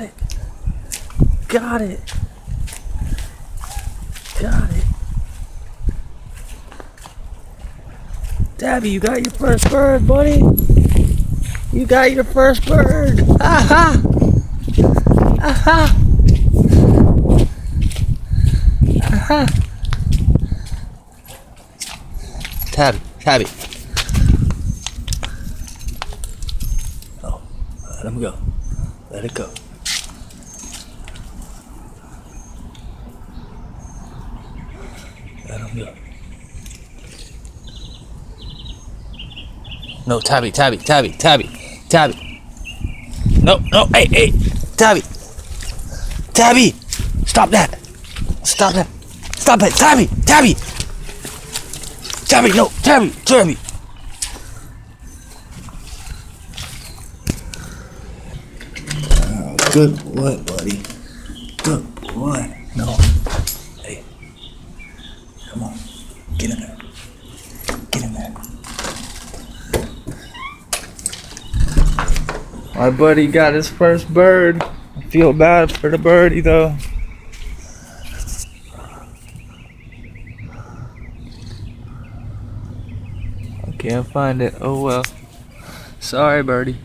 Got it. Got it. Got it. Tabby, you got your first bird, buddy. You got your first bird. Aha! Aha! Aha! Tabby. Oh, let him go. Let it go. Let him go. No, Tabby. No, hey, Tabby. Stop that. Stop it, Tabby, no, Tabby. Oh, good boy, buddy. Good boy. No. Hey. Come on. Get in there. My buddy got his first bird. I feel bad for the birdie though. I can't find it. Oh well. Sorry, birdie.